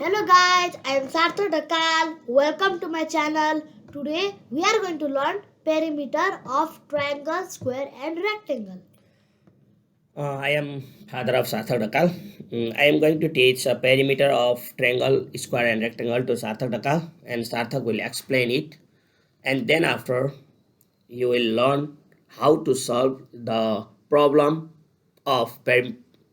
Hello guys, I am Sarthak Dhakal. Welcome to my channel. Today we are going to learn perimeter of triangle, square and rectangle. I am father of Sarthak Dhakal. I am going to teach a perimeter of triangle, square and rectangle to Sarthak Dhakal, and Sarthak will explain it. And then after you will learn how to solve the of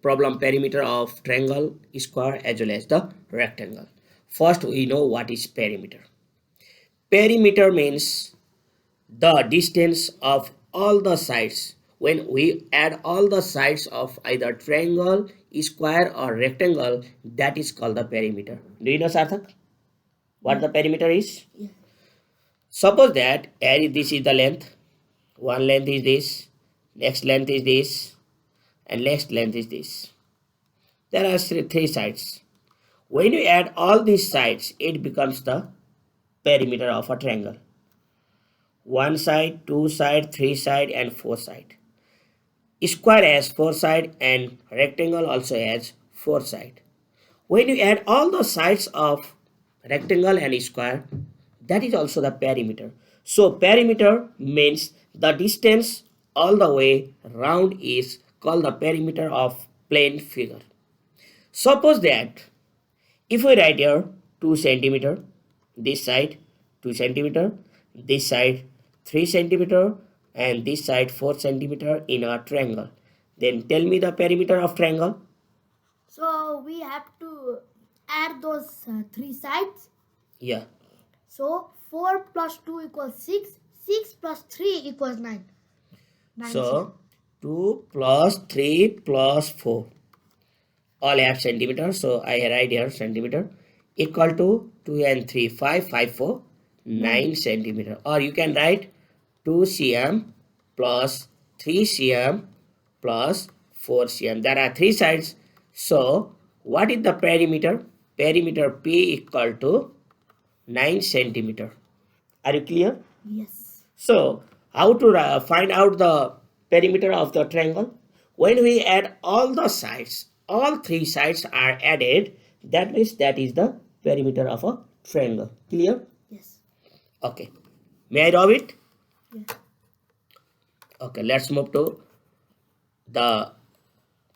problem perimeter of triangle, square as well as the rectangle. First we know what is perimeter. Perimeter means the distance of all the sides. When we add all the sides of either triangle, square or rectangle, that is called the perimeter. Do you know, Sarthak, what the perimeter is? Yeah. Suppose that this is the length, one length is this, next length is this, and next length is this. There are three sides. When you add all these sides, it becomes the perimeter of a triangle. One side, two side, three side, and four side. Square has four side and rectangle also has four side. When you add all the sides of rectangle and square, that is also the perimeter. So perimeter means the distance all the way round is called the perimeter of plane figure. Suppose that if we write here 2 centimeter, this side 2 centimeter, this side 3 centimeter, and this side 4 centimeter in a triangle, then tell me the perimeter of triangle. So we have to add those three sides. Yeah. So 4 plus 2 equals 6. 6 plus 3 equals 9. So 2 plus 3 plus 4 all have centimeter. So I write here centimeter equal to 2 and 3 5 5 4 9 centimeter, or you can write 2 cm plus 3 cm plus 4 cm. There are three sides. So what is the perimeter? Perimeter P equal to 9 centimeter. Are you clear? Yes. So how to find out the perimeter of the triangle? When we add all the sides, all three sides are added, that means that is the perimeter of a triangle. Clear? Yes. Okay. May I draw it? Yeah. Okay, let's move to the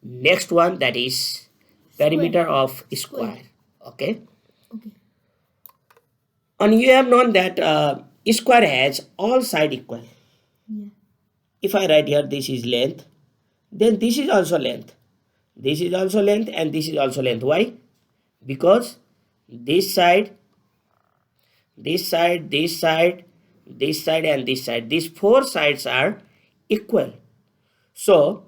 next one, that is perimeter of square. Okay. Okay. And you have known that square has all side equal. Yeah. If I write here this is length, then this is also length. This is also length and this is also length. Why? Because this side, this side, this side, this side and this side, these four sides are equal. So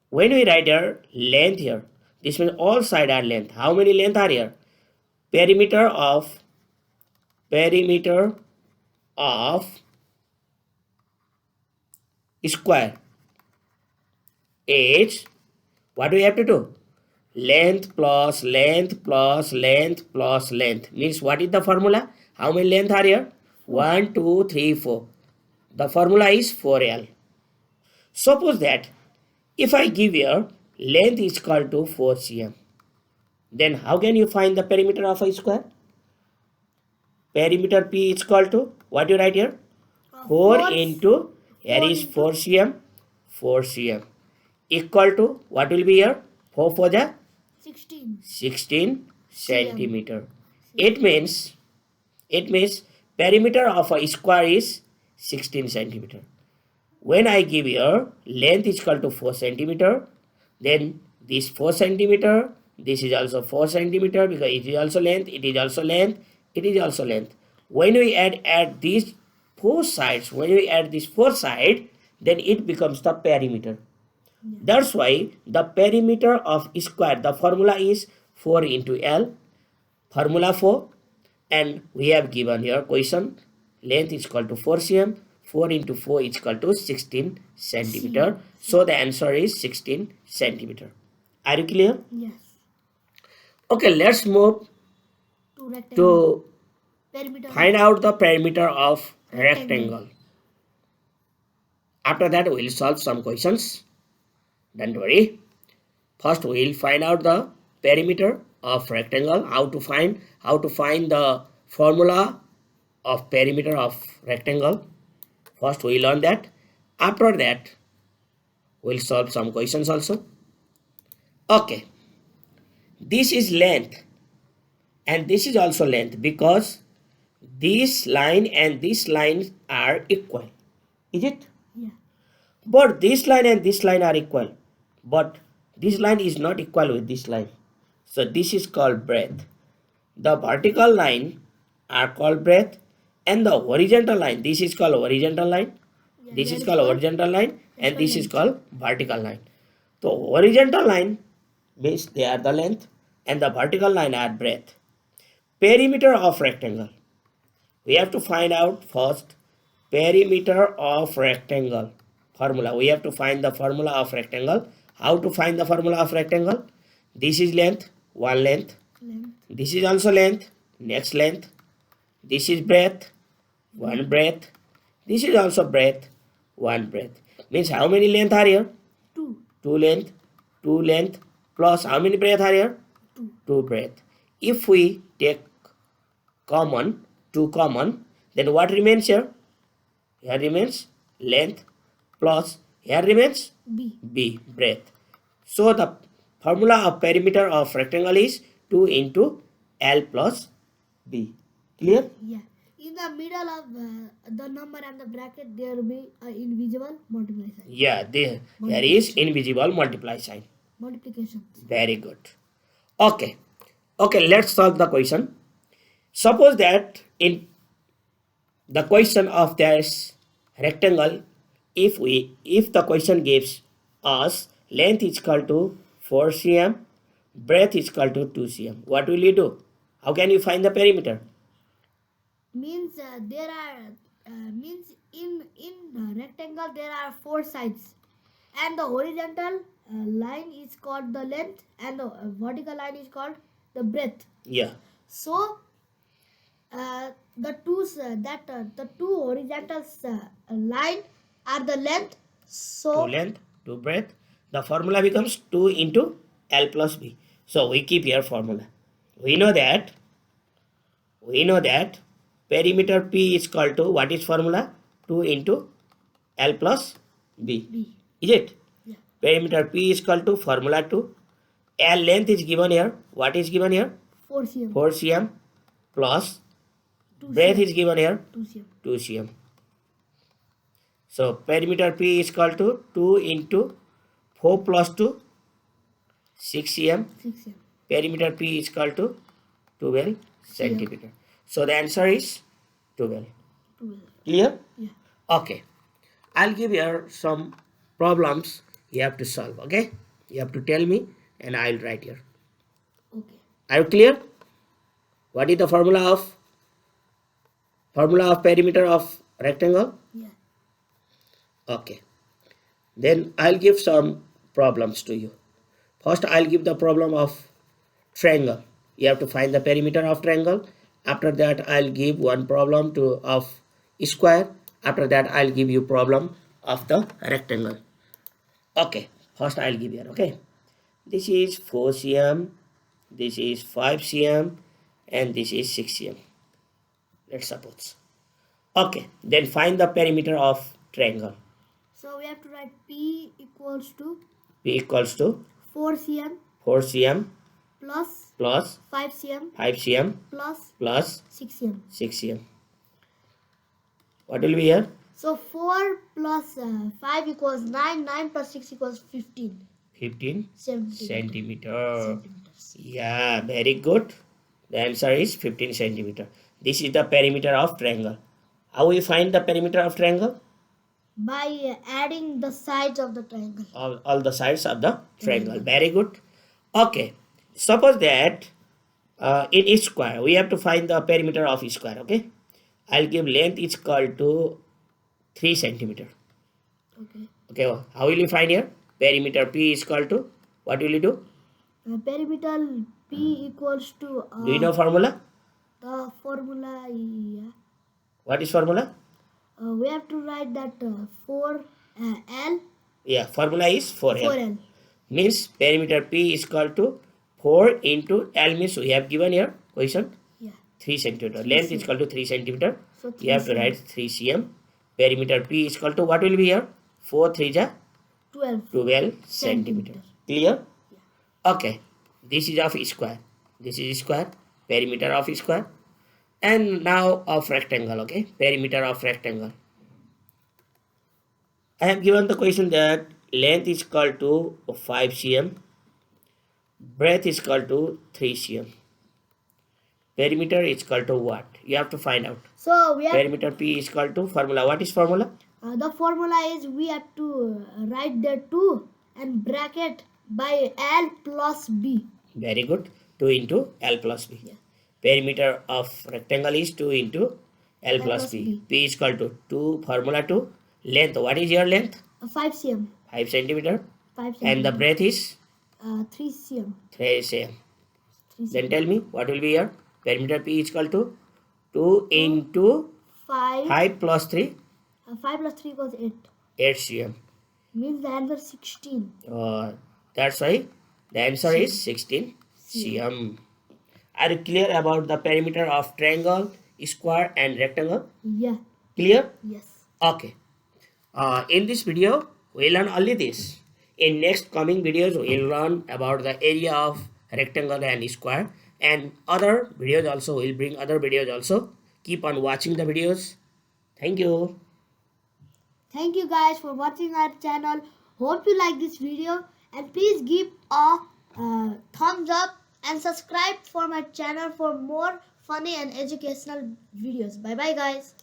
when we write here length here, this means all sides are length. How many length are here? Perimeter of square is, what do we have to do? Length plus length plus length plus length. Means what is the formula? How many length are here? 1, 2, 3, 4. The formula is 4L. Suppose that if I give here length is equal to 4 cm, then how can you find the perimeter of a square? Perimeter P is equal to, what you write here? 4 into, here is 4 cm, 4 cm equal to, what will be here? 4 for the 16 centimeter. It means perimeter of a square is 16 centimeter. When I give here length is equal to 4 centimeter, then this 4 centimeter, this is also 4 centimeter because it is also length, it is also length, it is also length. When we add these four sides, then it becomes the perimeter. Yeah. That's why the perimeter of square, the formula is 4 into L, formula 4, and we have given here question length is equal to 4 cm, 4 into 4 is equal to 16 centimeter. So the answer is 16 centimeter. Are you clear? Yes. Okay, let's move to find out the perimeter of rectangle. After that, we will solve some questions. Don't worry. First, we will find out the perimeter of rectangle. How to find the formula of perimeter of rectangle. First we learn that. After that we'll solve some questions also. Okay, this is length and this is also length because this line and this line are equal. Is it? Yeah. But this line and this line are equal. But this line is not equal with this line. So this is called breadth. The vertical line are called breadth and the horizontal line, this is called horizontal line. Yeah, This that is is called called horizontal line and this is length. called vertical line. So horizontal line means they are the length and the vertical line are breadth. Perimeter of rectangle. We have to find out first perimeter of rectangle formula. We have to find the formula of rectangle. How to find the formula of rectangle? This is length, one length. Length. This is also length, next length. This is breadth, one breadth. This is also breadth, one breadth. Means how many length are here? 2. Two length plus how many breadth are here? 2. Two breadth. If we take common, 2 common, then what remains here? Here remains length plus here remains B. b, breadth. So the formula of perimeter of rectangle is 2 into L plus b. Clear? Yeah. In the middle of the number and the bracket, there will be an invisible multiply sign. Yeah, there is invisible multiply sign. Multiplication. Very good. Okay. Okay, let's solve the question. Suppose that in the question of this rectangle, if the question gives us length is equal to 4 cm, breadth is equal to 2 cm, what will you do? How can you find the perimeter? Means there are means in the rectangle there are 4 sides, and the horizontal line is called the length, and the vertical line is called the breadth. Yeah. So the two horizontal line are the length. So 2 length, 2 breadth. The formula becomes 2 into L plus B. So we keep here formula. We know that perimeter P is equal to what is formula? 2 into L plus B. B. Is it? Yeah. Perimeter P is equal to formula 2. L length is given here. What is given here? 4 cm. 4 cm plus 2 breadth cm. is given here 2 cm. 2 cm. So perimeter P is equal to 2 into 4 plus 2, 6 cm. 6 cm. Perimeter P is equal to 12 centimeter. So the answer is 12. 12. Clear? Yeah. Okay. I'll give here some problems you have to solve. Okay? You have to tell me and I'll write here. Okay. Are you clear? What is the formula of perimeter of rectangle? Yeah. Okay. Then I'll give some problems to you. First I'll give the problem of triangle. You have to find the perimeter of triangle. After that I'll give one problem of square. After that I'll give you problem of the rectangle. Okay. First I'll give here. Okay. This is 4 cm. This is 5 cm. And this is 6 cm. Let's suppose. Okay. Then find the perimeter of triangle. So we have to write P equals to P equals to 4 cm 4 cm plus plus 5 cm 5 cm plus plus 6 cm. 6 cm. What will be here? So 4 plus 5 equals 9. 9 plus 6 equals 15. 15 Centimeter. centimeters. Yeah, very good. The answer is 15 centimeter. This is the perimeter of triangle. How we find the perimeter of triangle? By adding the sides of the triangle. All the sides of the triangle. Very good. Okay. Suppose that in each square, we have to find the perimeter of each square. Okay. I'll give length is equal to 3 centimeter. Okay. Okay. How will you find here? Perimeter P is equal to, what will you do? Perimeter P equals to Do you know formula? the formula. Yeah. What is formula? We have to write that 4 L. Yeah, formula is 4L. 4L. Means perimeter P is equal to 4 into L means we have given here question Yeah. 3 centimeter. 3 Length cm. is equal to 3 centimeter. So You have 3 to cm. write 3 cm. Perimeter P is equal to what will be here? 4 3 ja 12 centimeter. Clear? Yeah. Okay. This is of square. This is square. Perimeter of square. And now of rectangle. Okay. Perimeter of rectangle. I have given the question that length is equal to 5 cm. Breadth is equal to 3 cm. Perimeter is equal to what? You have to find out. So we have Perimeter P is equal to formula. What is formula? the formula is we have to write the 2 and bracket by L plus B. Very good. 2 into L plus B. Yeah. Perimeter of rectangle is 2 into L L plus plus B. B. P is equal to 2 formula 2. Length. What is your length? 5 cm. 5 centimeter. 5 And the cm. breadth is 3 cm. 3 cm. 3 Then cm. tell me what will be here? Perimeter P is equal to 2 into 5. 5 plus 3. 5 plus 3 equals 8. 8 cm. Means the answer 16. That's why the answer is 16 cm. Are you clear about the perimeter of triangle, square and rectangle? Yeah. Clear? Yes. Okay. In this video, we learn only this. In next coming videos, we'll learn about the area of rectangle and square, and other videos also. We'll bring other videos also. Keep on watching the videos. Thank you. Thank you guys for watching our channel. Hope you like this video and please give a thumbs up and subscribe for my channel for more funny and educational videos. Bye bye guys.